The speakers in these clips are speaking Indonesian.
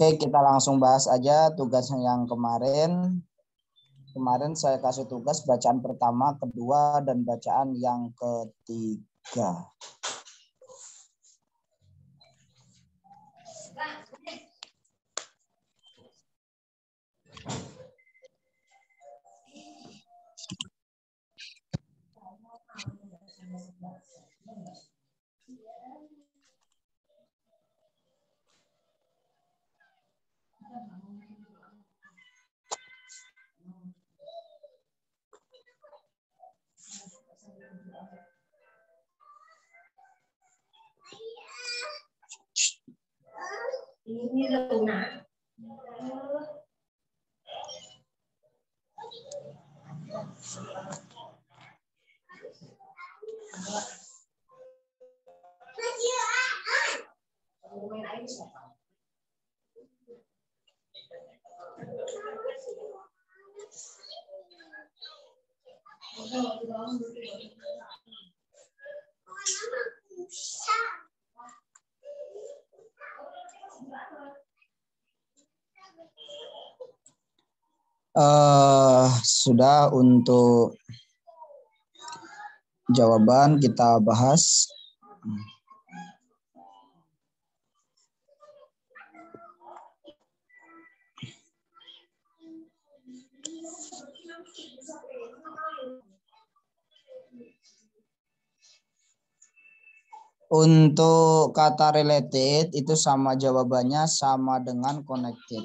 Oke, kita langsung bahas aja tugasnya yang kemarin. Kemarin saya kasih tugas bacaan pertama, kedua, dan bacaan yang ketiga. Ini Luna. Sudah untuk jawaban kita bahas. Untuk kata related itu sama jawabannya sama dengan connected.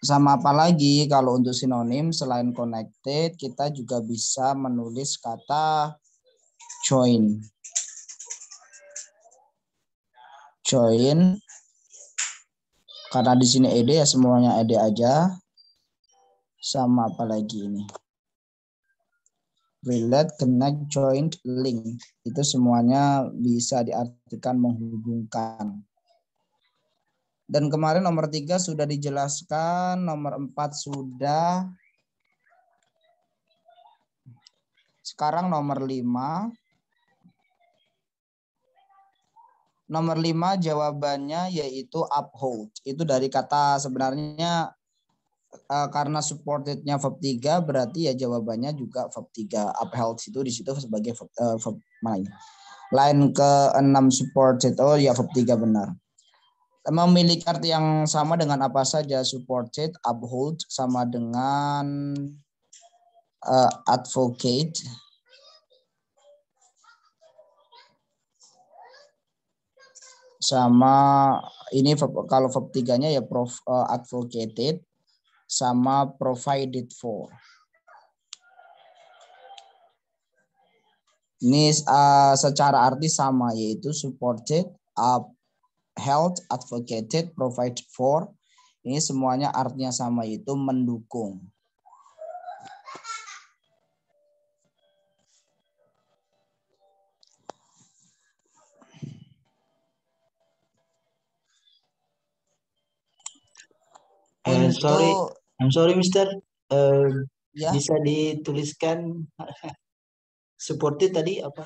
Sama apa lagi kalau untuk sinonim selain connected kita juga bisa menulis kata join. Join karena di sini ed ya semuanya ed aja. Sama apa lagi ini? Relate, connect, joint, link. Itu semuanya bisa diartikan menghubungkan. Dan kemarin nomor 3 sudah dijelaskan, nomor 4 sudah. Sekarang nomor 5. Nomor 5 jawabannya yaitu uphold. Itu dari kata sebenarnya karena supportednya verb 3 berarti ya jawabannya juga verb 3. Upheld itu di situ sebagai verb mana ini? Line ke-6 supported, oh ya verb 3 benar. Memiliki arti yang sama dengan apa saja? Supported, uphold sama dengan advocate. Sama ini kalau verb 3-nya ya advocated sama provided for. Ini secara arti sama yaitu supported, upheld, advocated, provided for. Ini semuanya artinya sama yaitu mendukung. I'm sorry, Mister. Ya. Bisa dituliskan supported tadi apa?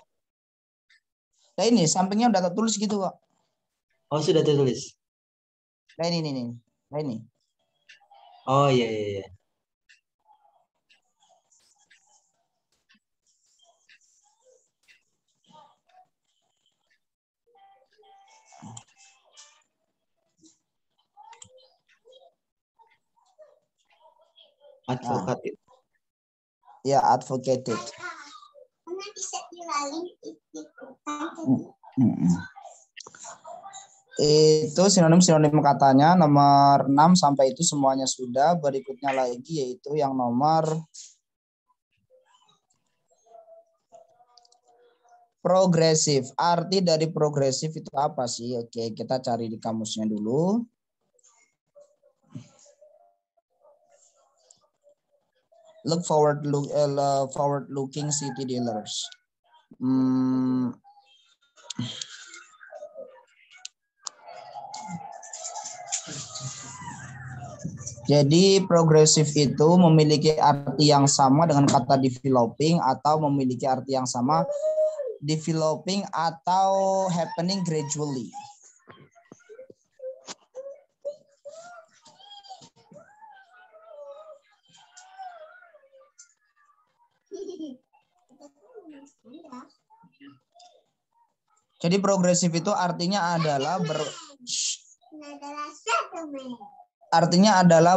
Nah ini sampingnya udah tertulis gitu kok. Oh sudah tertulis. Nah ini. Nah ini. Oh iya. Advocated. Ya, advocated. Itu sinonim katanya nomor 6 sampai itu semuanya sudah. Berikutnya lagi yaitu yang nomor progresif. Arti dari progresif itu apa sih? Oke, kita cari di kamusnya dulu. Look forward looking city dealers. Jadi progresif itu memiliki arti yang sama dengan kata developing atau memiliki arti yang sama developing atau happening gradually. Jadi progresif itu artinya adalah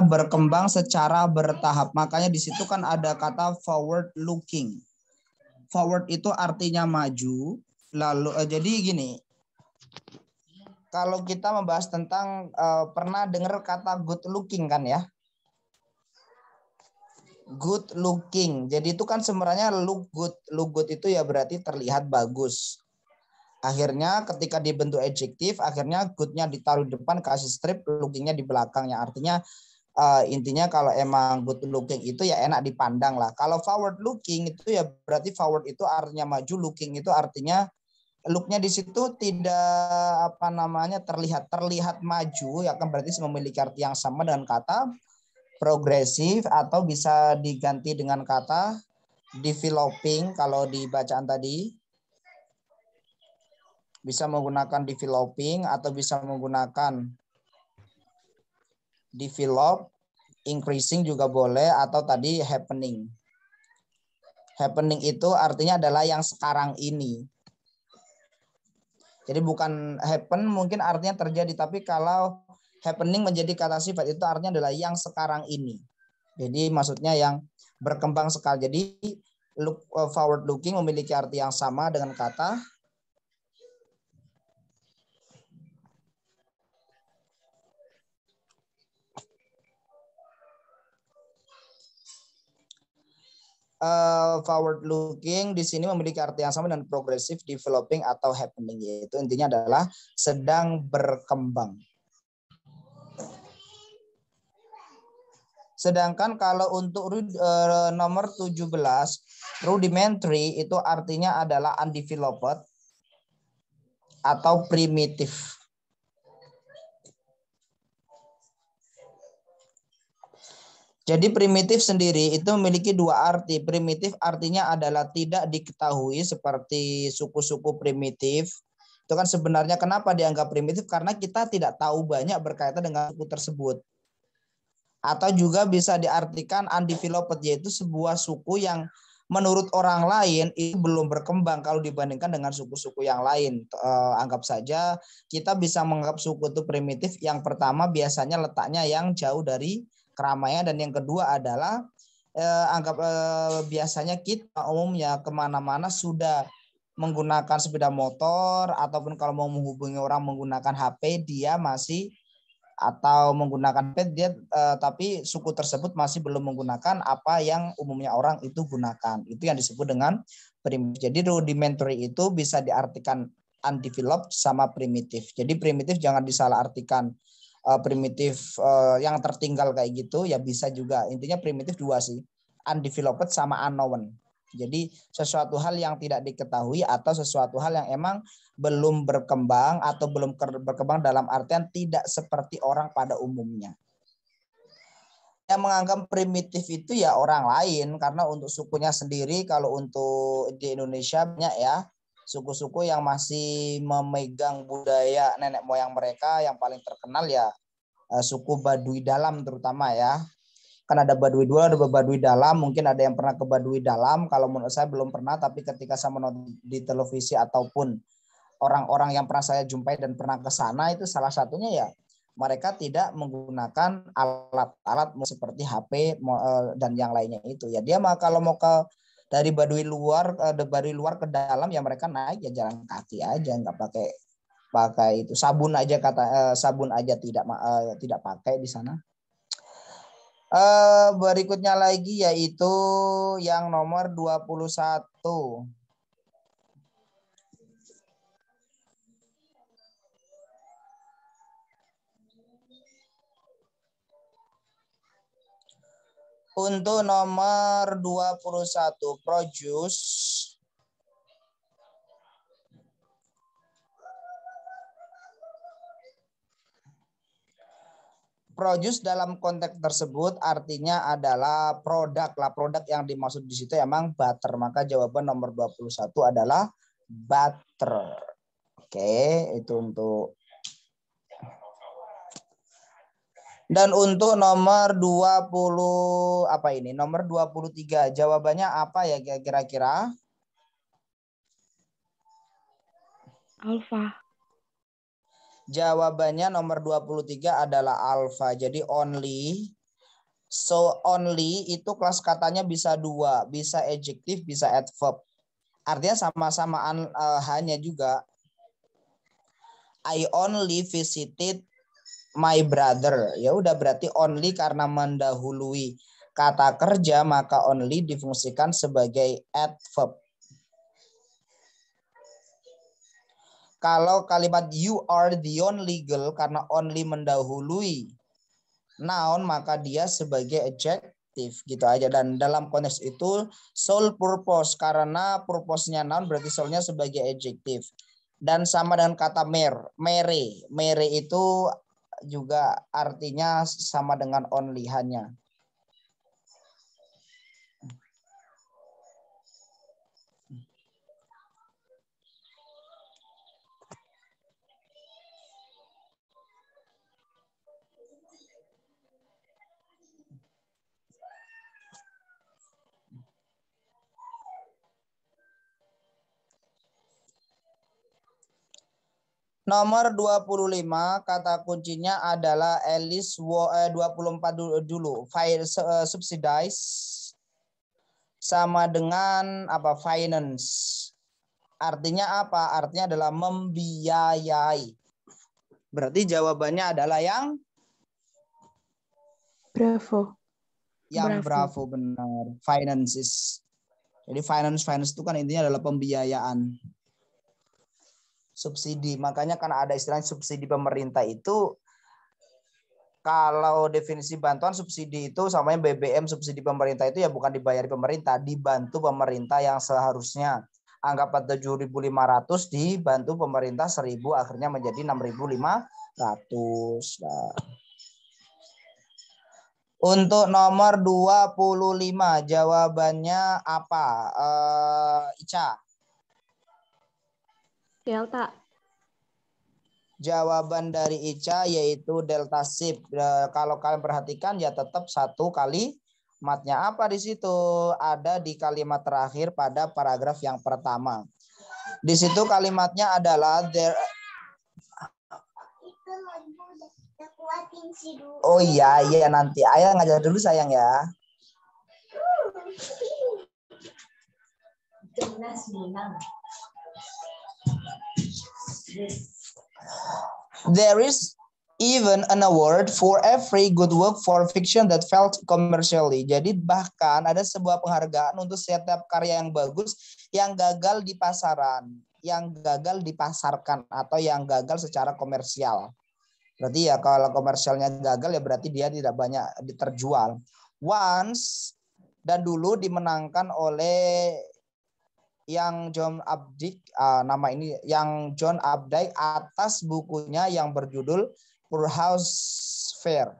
berkembang secara bertahap. Makanya di situ kan ada kata forward looking. Forward itu artinya maju. Lalu jadi gini. Kalau kita membahas tentang pernah dengar kata good looking kan ya? Good looking. Jadi itu kan sebenarnya look good. Look good itu ya berarti terlihat bagus. Akhirnya ketika dibentuk adjektif, akhirnya good-nya ditaruh di depan, kasih strip, looking-nya di belakangnya. Artinya intinya kalau emang good looking itu ya enak dipandang lah. Kalau forward looking itu ya berarti forward itu artinya maju, looking itu artinya look-nya di situ tidak terlihat maju, ya kan berarti memiliki arti yang sama dengan kata progresif atau bisa diganti dengan kata developing. Kalau di bacaan tadi bisa menggunakan developing atau bisa menggunakan develop, increasing juga boleh, atau tadi happening. Happening itu artinya adalah yang sekarang ini. Jadi bukan happen mungkin artinya terjadi, tapi kalau happening menjadi kata sifat itu artinya adalah yang sekarang ini. Jadi maksudnya yang berkembang sekali. Jadi forward looking memiliki arti yang sama dengan kata forward looking di sini memiliki arti yang sama dengan progressive, developing atau happening, yaitu intinya adalah sedang berkembang. Sedangkan kalau untuk nomor 17, rudimentary itu artinya adalah undeveloped atau primitif. Jadi primitif sendiri itu memiliki dua arti. Primitif artinya adalah tidak diketahui, seperti suku-suku primitif. Itu kan sebenarnya kenapa dianggap primitif? Karena kita tidak tahu banyak berkaitan dengan suku tersebut. Atau juga bisa diartikan undeveloped, yaitu sebuah suku yang menurut orang lain itu belum berkembang kalau dibandingkan dengan suku-suku yang lain. Anggap saja kita bisa menganggap suku itu primitif. Yang pertama biasanya letaknya yang jauh dari keramaian, dan yang kedua adalah biasanya kita umumnya kemana-mana sudah menggunakan sepeda motor, ataupun kalau mau menghubungi orang menggunakan HP dia masih, atau menggunakan pet dia tapi suku tersebut masih belum menggunakan apa yang umumnya orang itu gunakan. Itu yang disebut dengan primitif. Jadi rudimentary itu bisa diartikan undeveloped sama primitif. Jadi primitif jangan disalahartikan primitif yang tertinggal kayak gitu, ya bisa juga. Intinya primitif dua sih, undeveloped sama unknown. Jadi sesuatu hal yang tidak diketahui atau sesuatu hal yang emang belum berkembang atau belum berkembang dalam artian tidak seperti orang pada umumnya. Yang menganggap primitif itu ya orang lain, karena untuk sukunya sendiri kalau untuk di Indonesia banyak ya suku-suku yang masih memegang budaya nenek moyang mereka. Yang paling terkenal ya suku Baduy Dalam terutama ya. Kan ada Baduy Luar, ada Baduy Dalam. Mungkin ada yang pernah ke Baduy Dalam. Kalau menurut saya belum pernah, tapi ketika saya menonton di televisi ataupun orang-orang yang pernah saya jumpai dan pernah ke sana, itu salah satunya ya mereka tidak menggunakan alat-alat seperti HP dan yang lainnya itu. Ya dia mah kalau mau ke dari Baduy luar ke dalam ya mereka naik ya jalan kaki aja, nggak pakai itu. Sabun aja sabun aja tidak pakai di sana. Berikutnya lagi yaitu yang nomor 21. Untuk nomor 21, produce. Produce dalam konteks tersebut artinya adalah produk lah. Produk yang dimaksud di situ emang butter. Maka jawaban nomor 21 adalah butter. Oke, itu untuk. Dan untuk nomor 20 apa ini? Nomor 23. Jawabannya apa ya kira-kira? Alfa. Jawabannya nomor 23 adalah alpha. Jadi only. So only itu kelas katanya bisa dua. Bisa adjektif, bisa adverb. Artinya sama-sama hanya juga. I only visited my brother. Ya udah berarti only karena mendahului kata kerja, maka only difungsikan sebagai adverb. Kalau kalimat you are the only girl karena only mendahului noun, maka dia sebagai adjective gitu aja. Dan dalam konteks itu sole purpose karena purpose-nya noun berarti sole-nya sebagai adjective. Dan sama dengan kata mere itu juga artinya sama dengan only, hanya. Nomor 25 kata kuncinya adalah Alice 24 dulu. Subsidize sama dengan apa? Finance. Artinya apa? Artinya adalah membiayai. Berarti jawabannya adalah yang Bravo. yang bravo benar. Finances. Jadi finance itu kan intinya adalah pembiayaan. Subsidi. Makanya kan ada istilah subsidi pemerintah itu, kalau definisi bantuan subsidi itu samanya BBM subsidi pemerintah itu ya bukan dibayar pemerintah, dibantu pemerintah yang seharusnya anggap 7.500 dibantu pemerintah 1.000 akhirnya menjadi 6.500. Nah. Untuk nomor 25 jawabannya apa? Ica. Delta. Jawaban dari Ica yaitu delta shift. Kalau kalian perhatikan ya tetap satu kalimatnya apa di situ? Ada di kalimat terakhir pada paragraf yang pertama. Di situ kalimatnya adalah there. Oh iya nanti Ayah ngajar dulu sayang ya. There is even an award for every good work for fiction that failed commercially. Jadi bahkan ada sebuah penghargaan untuk setiap karya yang bagus yang gagal di pasaran, yang gagal dipasarkan atau yang gagal secara komersial. Berarti ya kalau komersialnya gagal ya berarti dia tidak banyak terjual. Once dan dulu dimenangkan oleh yang John Updike, nama ini yang John Updike atas bukunya yang berjudul Poor House Fair.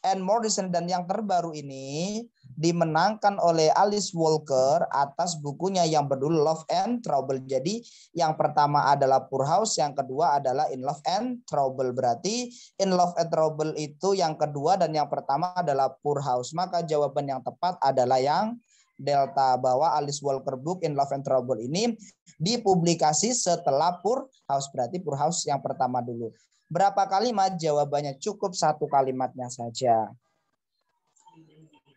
And more recent, dan yang terbaru ini dimenangkan oleh Alice Walker atas bukunya yang berjudul Love and Trouble. Jadi yang pertama adalah Poor House, yang kedua adalah In Love and Trouble. Berarti In Love and Trouble itu yang kedua dan yang pertama adalah Poor House. Maka jawaban yang tepat adalah yang delta, bahwa Alice Walker book In Love and Trouble ini dipublikasi setelah Poor House. Berarti Poor House yang pertama dulu. Berapa kalimat? Jawabannya cukup satu kalimatnya saja.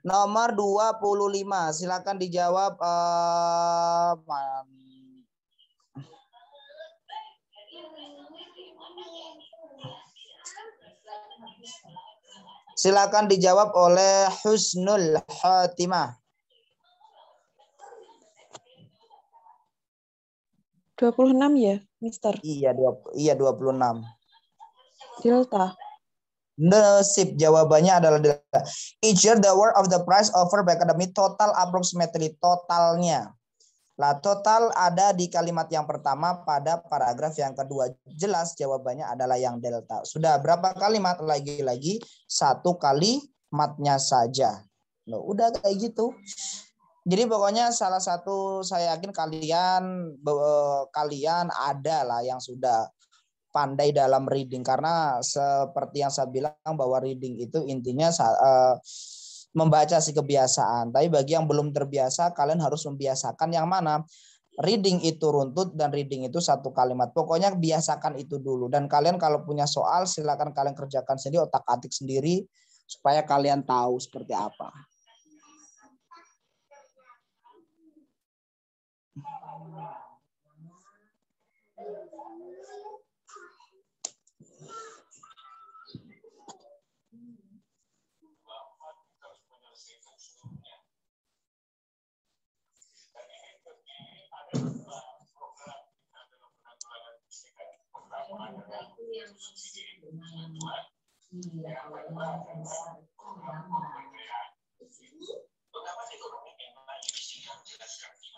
Nomor 25, silakan dijawab. Silakan dijawab oleh Husnul Khatimah. 26 ya, Mister? Iya 26. Delta. Nasib, jawabannya adalah delta. Each year the worth of the prize offered by academy total approximately, totalnya. Lah total ada di kalimat yang pertama pada paragraf yang kedua. Jelas jawabannya adalah yang delta. Sudah berapa kalimat? Lagi-lagi satu kalimatnya saja. Loh, udah kayak gitu. Jadi pokoknya salah satu saya yakin kalian ada lah yang sudah pandai dalam reading, karena seperti yang saya bilang bahwa reading itu intinya membaca si kebiasaan. Tapi bagi yang belum terbiasa, kalian harus membiasakan yang mana? Reading itu runtut dan reading itu satu kalimat. Pokoknya biasakan itu dulu. Dan kalian kalau punya soal silakan kalian kerjakan sendiri, otak-atik sendiri supaya kalian tahu seperti apa.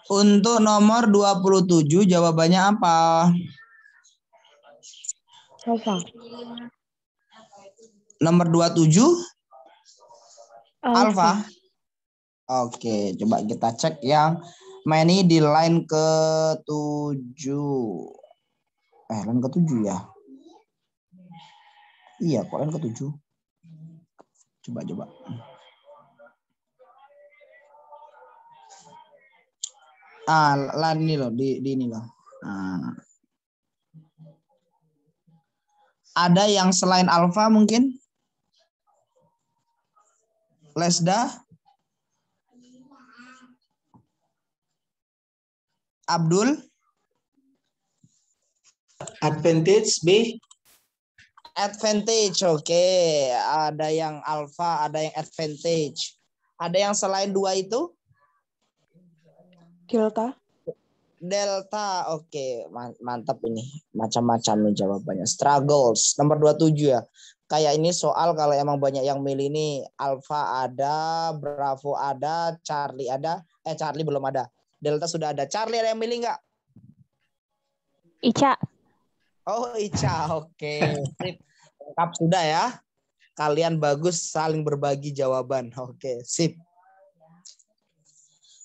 Untuk nomor 27 jawabannya apa? Alfa. Nomor 27 Alfa. alfa. Oke, coba kita cek yang many di line ke-7. Line ke-7 ya? Iya, kok line ke-7? Coba. Line ini loh, di ini loh. Ada yang selain alfa mungkin? Lesda? Abdul? Advantage B. Advantage, oke. Ada yang alpha, ada yang advantage. Ada yang selain dua itu? Delta. Delta, oke. Mantap ini. Macam-macam nih jawabannya. Struggles, nomor 27 ya. Kayak ini soal kalau emang banyak yang milih ini. Alpha ada, Bravo ada, Charlie ada. Charlie belum ada. Delta sudah ada. Charlie ada yang milih nggak? Ica. Oh, Ica, oke. Sip. Lengkap sudah ya. Kalian bagus saling berbagi jawaban. Oke, sip.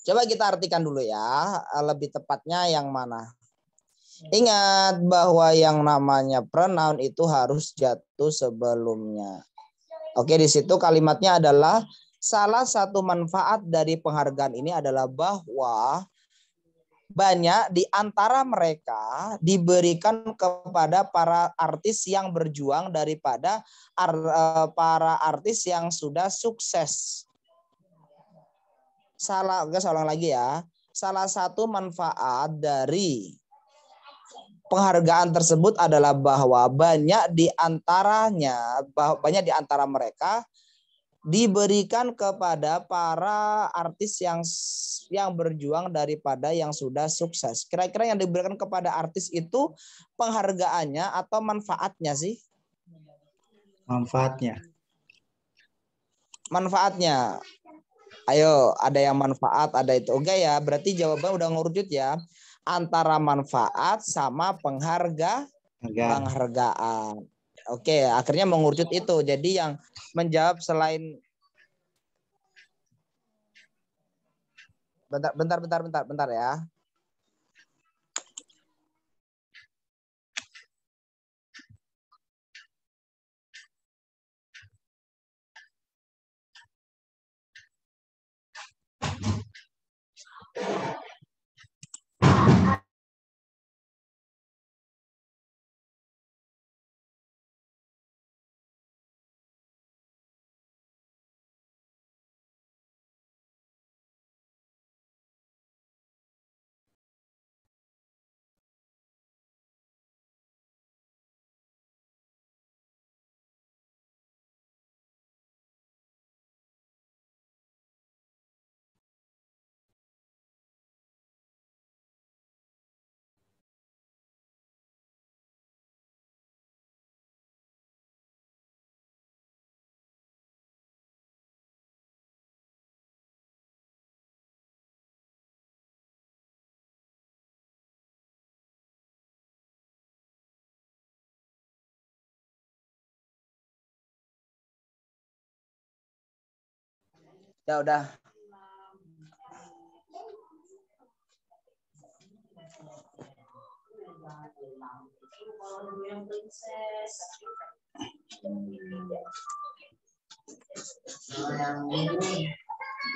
Coba kita artikan dulu ya. Lebih tepatnya yang mana? Ingat bahwa yang namanya pronoun itu harus jatuh sebelumnya. Oke, di situ kalimatnya adalah salah satu manfaat dari penghargaan ini adalah bahwa banyak di antara mereka diberikan kepada para artis yang berjuang daripada para artis yang sudah sukses. Saya ulang lagi ya. Salah satu manfaat dari penghargaan tersebut adalah bahwa banyak di antara mereka diberikan kepada para artis yang berjuang daripada yang sudah sukses. Kira-kira yang diberikan kepada artis itu penghargaannya atau manfaatnya sih? Manfaatnya. Manfaatnya. Ayo, ada yang manfaat, ada itu. Oke ya, berarti jawaban udah ngerucut ya. Antara manfaat sama penghargaan. Oke, akhirnya mengerucut itu. Jadi yang menjawab selain bentar ya. Ya udah.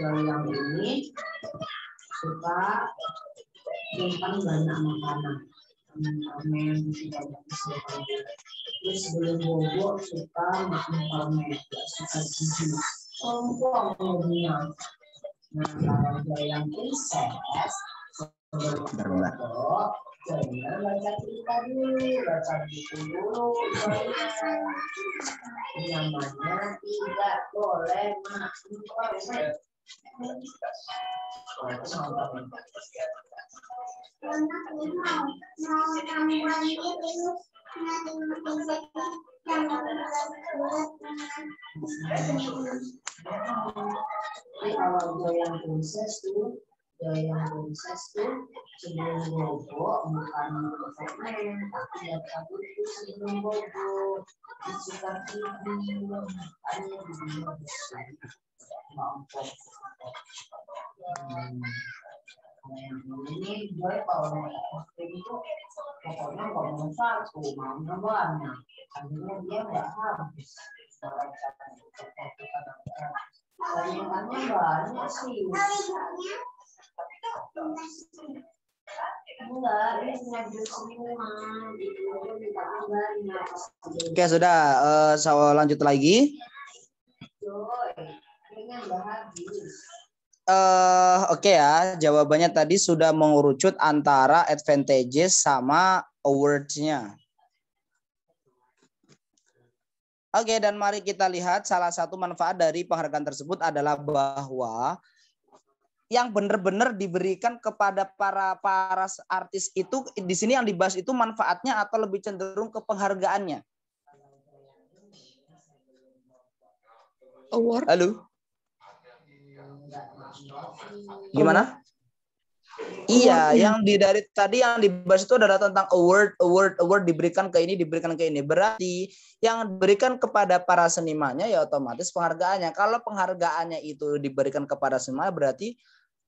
Yang ini suka simpan banyak makanan. Permen suka terus sebelum bobo suka makan permen, suka gizi. Sombong hobinya. Nah, kalau Joyang Princess sebelum bobo, Joyang baca cerita dulu, baca buku dulu. Namanya tidak boleh makan permen. Kalau Joyang Princess tuh sebelum bobo makan permen, tapi dia takut itu sebelum bobo disuka TV, makanya ini Joy kalau mau itu pokoknya ngomong satu maunya banyak, akhirnya dia nggak habis. Tanyaannya banyak sih. Enggak, ini punya semua. Oke, sudah. Saya lanjut lagi. Joy, ini udah habis. Oke ya, jawabannya tadi sudah mengerucut antara advantages sama awards-nya. Oke, dan mari kita lihat salah satu manfaat dari penghargaan tersebut adalah bahwa yang benar-benar diberikan kepada para artis itu di sini yang dibahas itu manfaatnya atau lebih cenderung ke penghargaannya. Award. Halo. Gimana? Iya, yang dari tadi yang dibahas itu adalah tentang award diberikan ke ini, diberikan ke ini. Berarti yang diberikan kepada para senimannya ya otomatis penghargaannya. Kalau penghargaannya itu diberikan kepada seniman berarti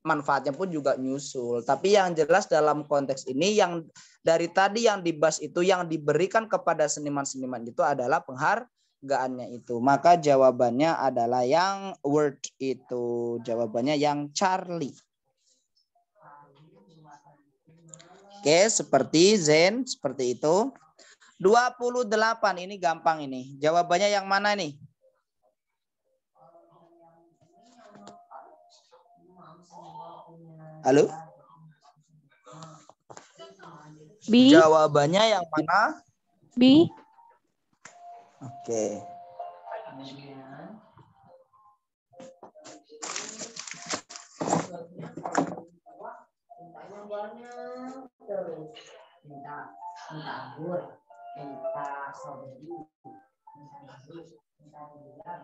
manfaatnya pun juga nyusul. Tapi yang jelas dalam konteks ini yang dari tadi yang dibahas itu yang diberikan kepada seniman-seniman itu adalah penghargaannya itu. Maka jawabannya adalah yang award itu. Jawabannya yang Charlie. Oke, seperti Zen, seperti itu. 28, ini gampang ini. Jawabannya yang mana nih? Halo? B. Jawabannya yang mana? B. Oke. Minta anggur, minta strawberry, minta gula,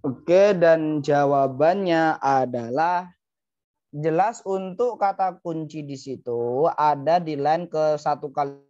Oke, dan jawabannya adalah jelas untuk kata kunci di situ ada di line ke satu kali.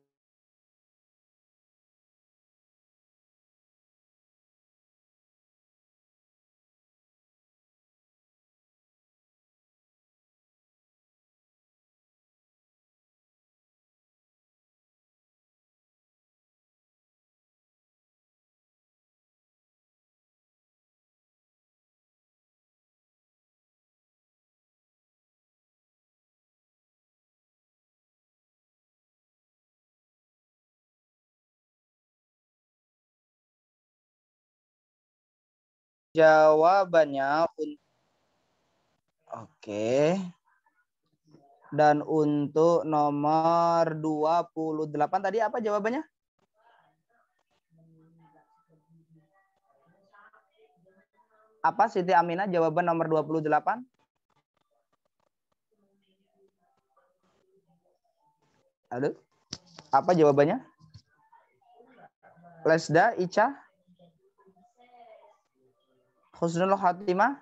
Jawabannya oke. Dan untuk nomor 28 tadi apa jawabannya? Apa Siti Aminah jawaban nomor 28? Halo? Apa jawabannya? Lesda, Ica? Husnul Khatimah?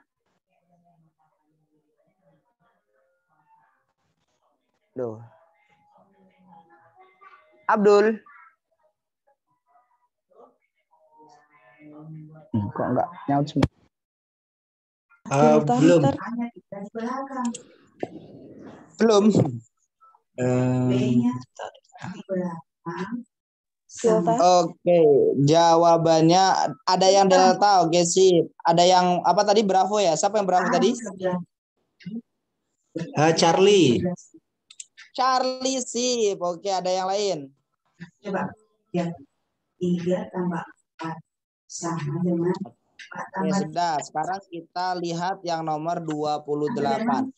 Duh. Abdul? Kok enggak nyaut semua? Belum. Belum. Oke, jawabannya ada yang delta, oke sih. Ada yang apa tadi Bravo ya? Siapa yang Bravo tadi? Charlie. Charlie sip. Oke, ada yang lain? Coba. Ya. 3 tambah 4 sama dengan 4 Oke, tambah sudah. Sekarang kita lihat yang nomor 28.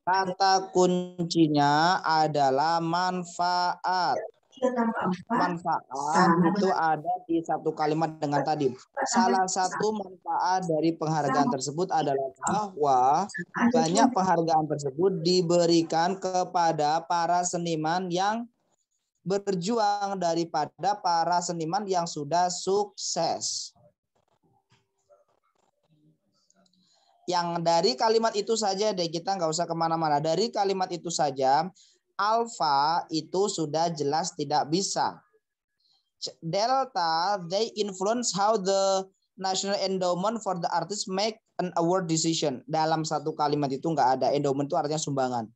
Kata kuncinya adalah manfaat. 3 tambah 4 Manfaat sama itu dengan ada di satu kalimat dengan tadi. Salah satu manfaat dari penghargaan tersebut adalah bahwa banyak penghargaan tersebut diberikan kepada para seniman yang berjuang daripada para seniman yang sudah sukses. Yang dari kalimat itu saja deh, kita nggak usah kemana-mana. Dari kalimat itu saja, alfa itu sudah jelas tidak bisa. Delta, they influence how the National Endowment for the Artist make an award decision. Dalam satu kalimat itu nggak ada. Endowment itu artinya sumbangan.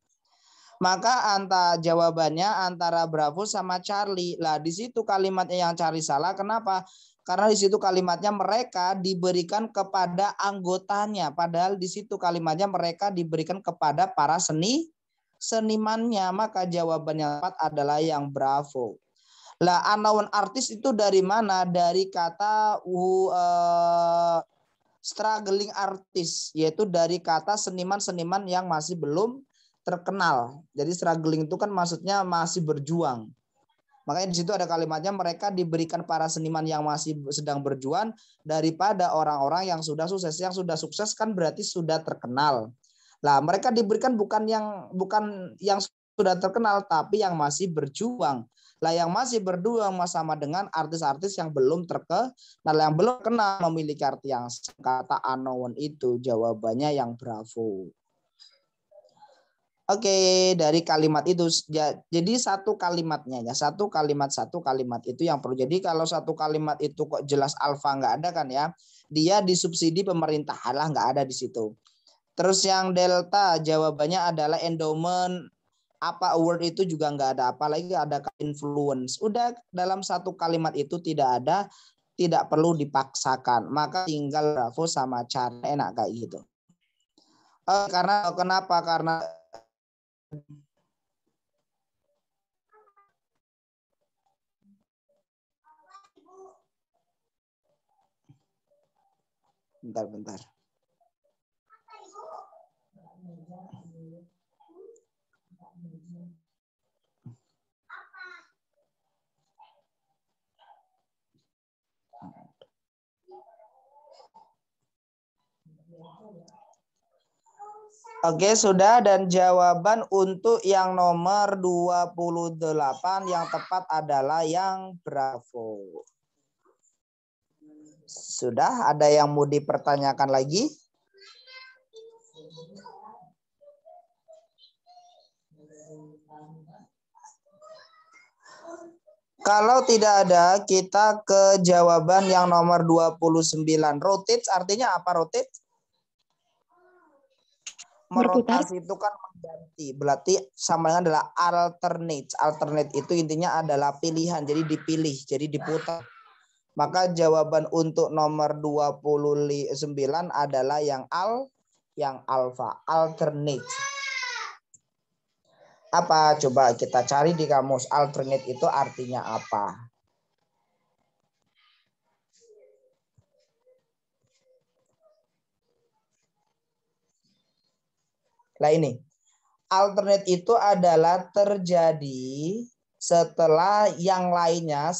Maka jawabannya antara Bravo sama Charlie. Lah di situ kalimatnya yang Charlie salah. Kenapa? Karena di situ kalimatnya mereka diberikan kepada anggotanya. Padahal di situ kalimatnya mereka diberikan kepada para senimannya. Maka jawaban yang tepat adalah yang Bravo. Lah, unknown artist itu dari mana? Dari kata struggling artist, yaitu dari kata seniman-seniman yang masih belum terkenal. Jadi struggling itu kan maksudnya masih berjuang. Makanya di situ ada kalimatnya mereka diberikan para seniman yang masih sedang berjuang daripada orang-orang yang sudah sukses. Yang sudah sukses kan berarti sudah terkenal. Lah, mereka diberikan bukan yang sudah terkenal tapi yang masih berjuang. Lah yang masih berjuang sama dengan artis-artis yang belum terkenal. Nah, yang belum kenal memiliki arti yang kata unknown itu jawabannya yang Bravo. Oke, dari kalimat itu jadi satu kalimatnya ya, satu kalimat itu yang perlu. Jadi kalau satu kalimat itu kok jelas alfa nggak ada kan ya, dia disubsidi pemerintah, lah nggak ada di situ. Terus yang delta jawabannya adalah endowment, apa award itu juga nggak ada, apalagi ada influence. Udah dalam satu kalimat itu tidak perlu dipaksakan. Maka tinggal Bravo sama cara enak kayak gitu. Kenapa? Karena bentar. Oke, sudah, dan jawaban untuk yang nomor 28 yang tepat adalah yang Bravo. Sudah, ada yang mau dipertanyakan lagi? Kalau tidak ada, kita ke jawaban yang nomor 29. Rotate artinya apa rotate? Merotasi itu kan mengganti. Berarti sama dengan adalah alternate. Alternate itu intinya adalah pilihan. Jadi dipilih, jadi diputar. Maka jawaban untuk nomor 29 adalah yang alfa, alternate. Apa? Coba kita cari di kamus. Alternate itu artinya apa? Nah ini. Alternate itu adalah terjadi setelah yang lainnya,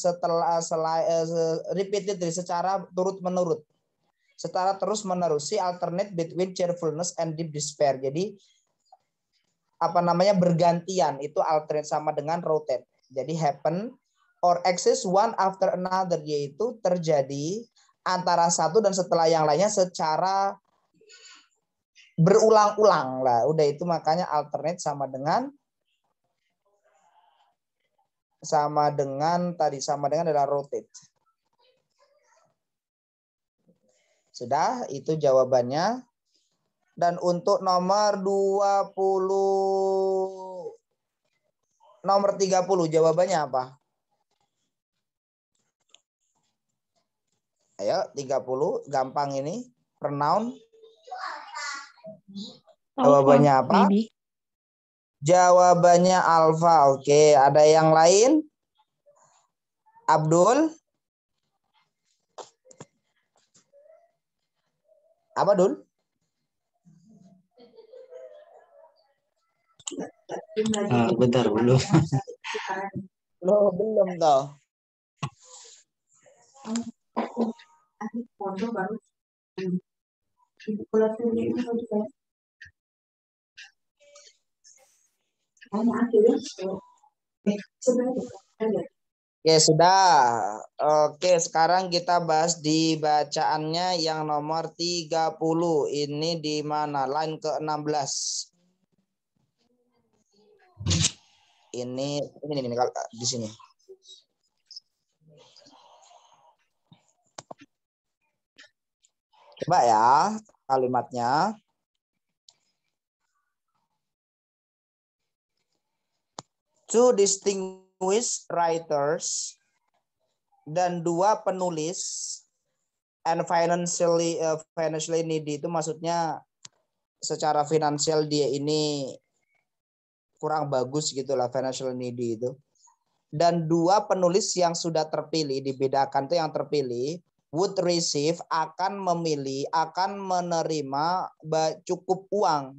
repeatedly, secara turut-menurut. Secara terus-menerus. Si alternate between cheerfulness and deep despair. Jadi bergantian, itu alternate sama dengan rotate. Jadi happen or exist one after another, yaitu terjadi antara satu dan setelah yang lainnya secara berulang-ulang lah. Udah itu makanya alternate sama dengan adalah rotate. Sudah, itu jawabannya. Dan untuk nomor 30 jawabannya apa? Ayo, 30 gampang ini. Pronoun. Jawabannya apa? Maybe. Jawabannya alfa. Oke, ada yang lain? Abdul? Apa, Dul? Bentar belum. Loh, belum toh. Oke, sudah. Oke, sekarang kita bahas di bacaannya yang nomor 30. Ini di mana? Line ke-16. Ini kalau di sini. Coba ya kalimatnya. Two distinguished writers dan dua penulis and financially needy itu maksudnya secara finansial dia ini kurang bagus gitulah, financial needy itu. Dan dua penulis yang sudah terpilih, dibedakan tuh yang terpilih would receive, akan memilih, akan menerima cukup uang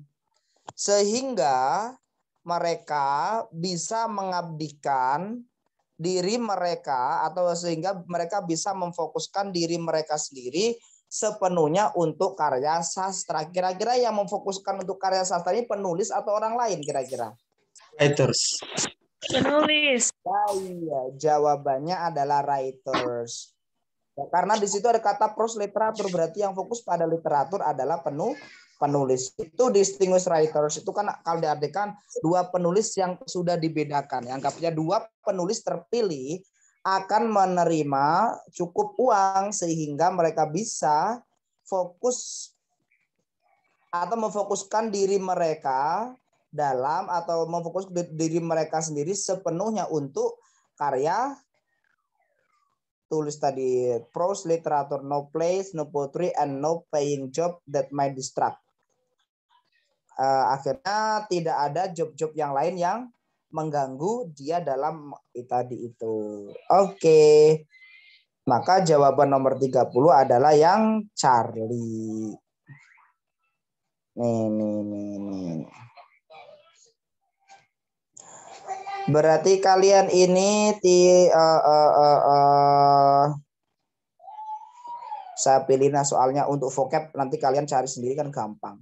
sehingga mereka bisa mengabdikan diri mereka atau sehingga mereka bisa memfokuskan diri mereka sendiri sepenuhnya untuk karya sastra. Kira-kira yang memfokuskan untuk karya sastra ini penulis atau orang lain kira-kira? Writers. Penulis. Iya, jawabannya adalah writers. Ya, karena di situ ada kata prose literatur, berarti yang fokus pada literatur adalah penulis. Itu distinguished writers itu kan kalau diartikan dua penulis yang sudah dibedakan. Anggapnya dua penulis terpilih akan menerima cukup uang sehingga mereka bisa fokus atau memfokuskan diri mereka dalam atau memfokus diri mereka sendiri sepenuhnya untuk karya tulis tadi, prose literatur, no plays, no poetry, and no paying job that might distract. Akhirnya tidak ada job-job yang lain yang mengganggu dia dalam tadi itu. Oke. Maka jawaban nomor 30 adalah yang Charlie. Nih. Berarti kalian ini saya pilih soalnya untuk vocab nanti kalian cari sendiri kan gampang.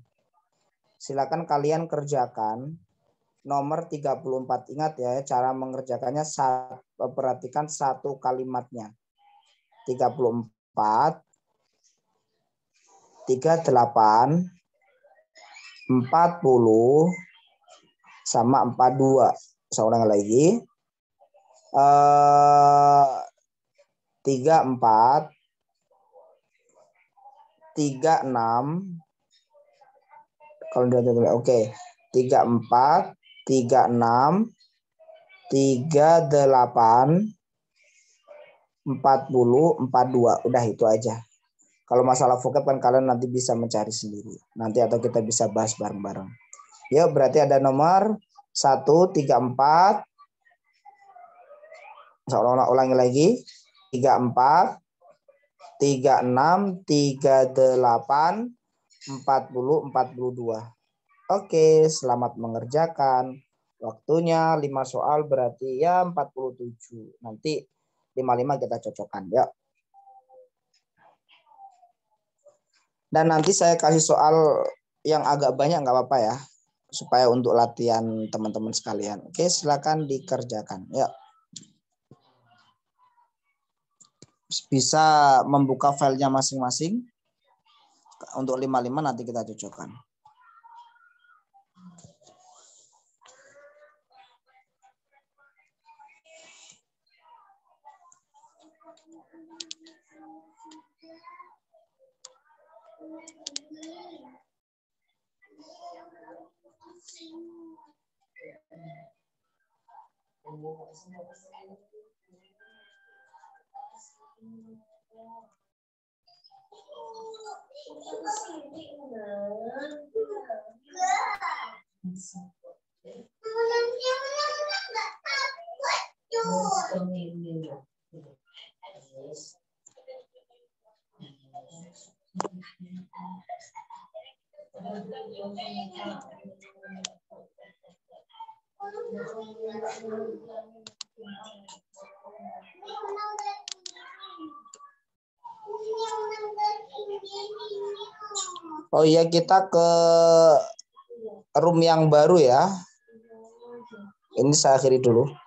Silakan kalian kerjakan nomor 34. Ingat ya cara mengerjakannya, perhatikan satu kalimatnya. 34 38 40 sama 42. Seorang lagi 34 36 kalau udah oke 34 36 38 40 42. Udah itu aja. Kalau masalah vocab kan kalian nanti bisa mencari sendiri. Nanti atau kita bisa bahas bareng-bareng. Yuk, berarti ada nomor 1, 3, 4. Seolah-olah ulangi lagi. 34, 36, 38, 40, 42. Oke, selamat mengerjakan. Waktunya 5 soal berarti ya 47. Nanti 55 kita cocokkan. Yuk. Dan nanti saya kasih soal yang agak banyak nggak apa-apa ya. Supaya untuk latihan teman-teman sekalian. Oke, silakan dikerjakan. Ya. Bisa membuka filenya masing-masing. Untuk 55 nanti kita cocokkan. Oh iya, kita ke room yang baru ya. Ini saya akhiri dulu.